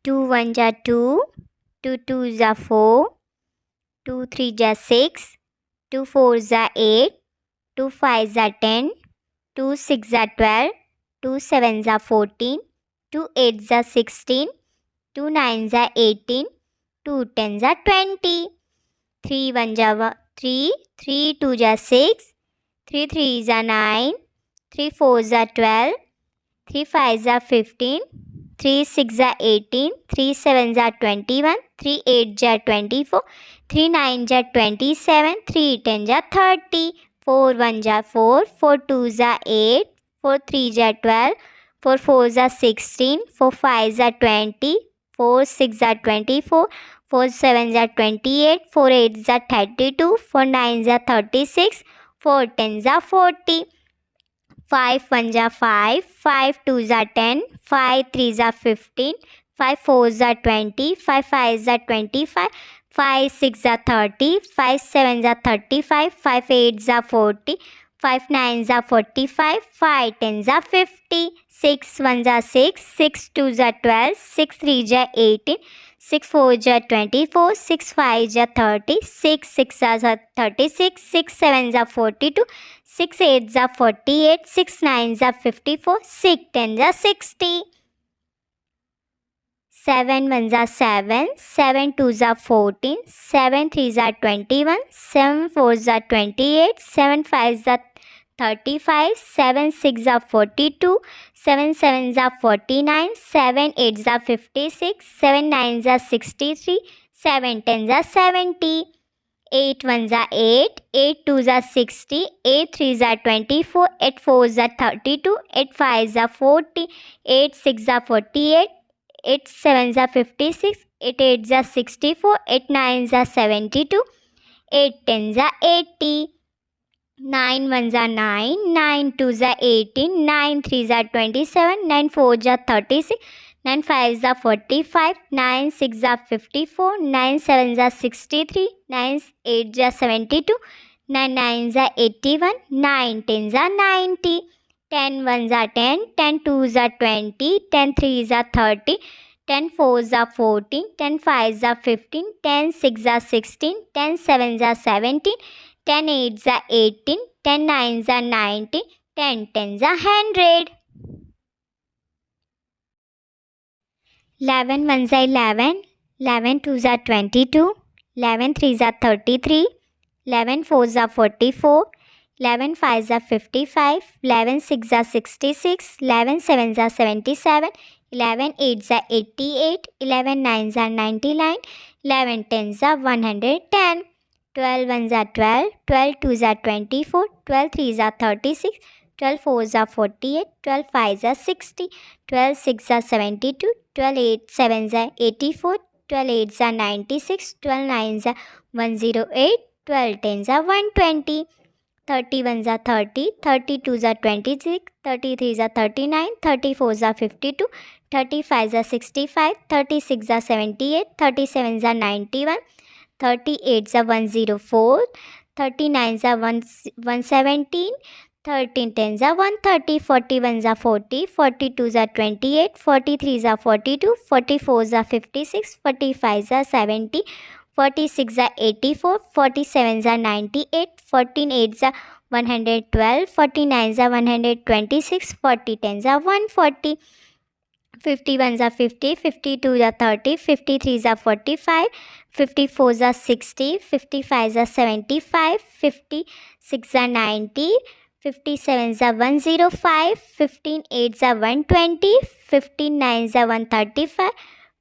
2 1 ja 2, 2 2 ja 4, 2 3 ja 6, 2 4 ja 8, 2 5 ja 10, 2 6 ja 12, 2 7 ja 14, 2 8 ja 16, 2 9 ja 18, 2 10 ja 20, 3 1 ja 3, 3 2 ja 6, 3 3 ja 9, 3 4 ja 12, 3 5 ja 15, 3 6 ja 18, 3 7 ja 21, 3 8 ja 24, 3 9 ja 27, 3 10 ja 30, 4 1 ja 4, 4 2 ja 8, 4 3 ja 12, 4 4 ja 16, 4 5 ja 20, 4 6 ja 24, 4 7 ja 28, 4 8 ja 32, 4 9 ja 36, 4 10 ja 40, 5 1 ja 5, 5 2 ja 10, 5 3 ja 15, 5 4 ja 20, 5 5 ja 25, 5 6 ja 30, 5 7 ja 35, 5 8 ja 40, 5 9 ja 45, 5 10 ja 50, 6 1 ja 6, 6 2 ja 12, 6 3 ja 18, 6 4 ja 24, 6 5 ja 30, 6 6 ja 36, 6 7 ja 42, 6 8 ja 48, 6 9 ja 54, 6 10 ja 60, 7 1 ja 7, 7 2 ja 14, 7 3 ja 21, 7 4 ja 28, 7 5 ja 35, 7 6 ja 42, 7 7 ja 49, 7 8 ja 56, 7 9 ja 63, 7 10 ja 70, 8 1 ja 8, 8 2 ja 60, 8 3 ja 24, 8 4 ja 32, 8 5 ja 40, 8 6 ja 48, 8 7 ja 56, 8 8 ja 64, 8 9 ja 72, 8 10 ja 80, 9 1 ja 9, 9 2 ja 18, 9 3 ja 27, 9 4 ja 36, 9 5 ja 45, 9 6 ja 54, 9 7 ja 63, 9 8 ja 72, 9 9 ja 81, 9 10 ja 90, 10 1 ja 10, 10 2 ja 20, 10 3 ja 30, 10 4 ja 14, 10 5 ja 15, 10 6 ja 16, 10 7 ja 17, 10 8 ja 18, 10 9 ja 90, 10 10 ja 100. 11 1 ja 11, 11 2 ja 22, 11 3 ja 33, 11 4 ja 44, 11 5 ja 55, 11 6 ja 66, 11 7 ja 77, 11 8 ja 88, 11 9 ja 99, 11 10 ja 110, 12 1 ja 12, 12 2 ja 24, 12 3 ja 36, 12 4 ja 48, 12 5 ja 60, 12 6 ja 72, 12 8 7 ja 84, 12 8 ja 96, 12 9 ja 108, 12 10 ja 120, 31 ja 30, 32 ja 26, 33 ja 39, 34 ja 52, 35 ja 65, 36 ja 78, 37 ja 91, 38 ja 104, 39 ja 117, 13 10 ja 130, 41 ja 40, 42 ja 28, 43 ja 42, 44 ja 56, 45 ja 70, 46 ja 84, 47 ja 98, 48 ja 112, 49 ja 126, 40 10 ja 140, 51 ja 50, 52 ja 30, 53 ja 45, 54 ja 60, 55 ja 75, 56 ja 90, 57 ja 105, 15 8 ja 120, 15 9 ja 135,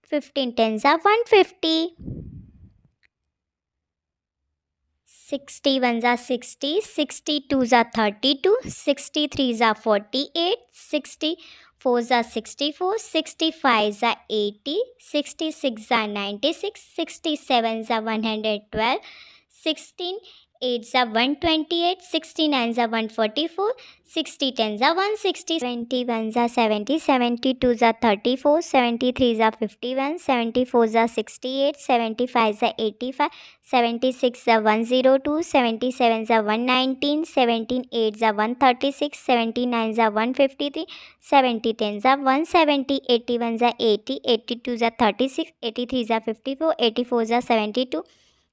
15 10 ja 150, 61 ja 60, 62 ja 32, 63 ja 48, 64 ja 64, 65 ja 80, 66 ja 96, 67 ja 112, 16 8s are 128, 69s are 144, 60 tens are 160, 71s are 70, 72s are 34, 73s are 51, 74s are 68, 75s are 85, 76 are 102, 77s are 119, 17 8s are 136, 79s are 153, 70 tens are 170, 81s are 80, 82s are 36, 83s are 54, 84s are 72,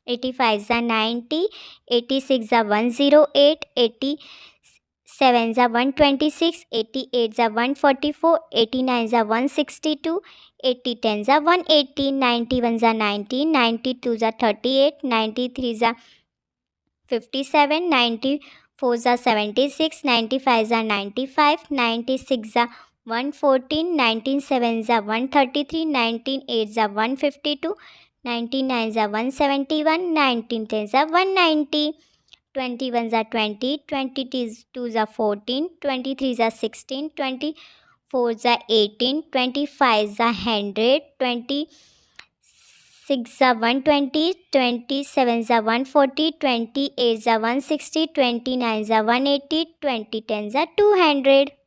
85s are 90, 86 are 108, 87s are 126, 88s are 144, 89s are 162, 80 tens are 180, 91s are 90, 92s are 38, 93s are 57, 94s are 76, 95s are 95, 96 are 114, 197s are 133, 198s are 152, 99s are 171, 1910s are 190, 21s are 20, 22s are 14, 23s are 16, 24s are 18, 25s are 100, 26 are 120, 27s are 140, 28s are 160, 29s are 180, 2010s are 200.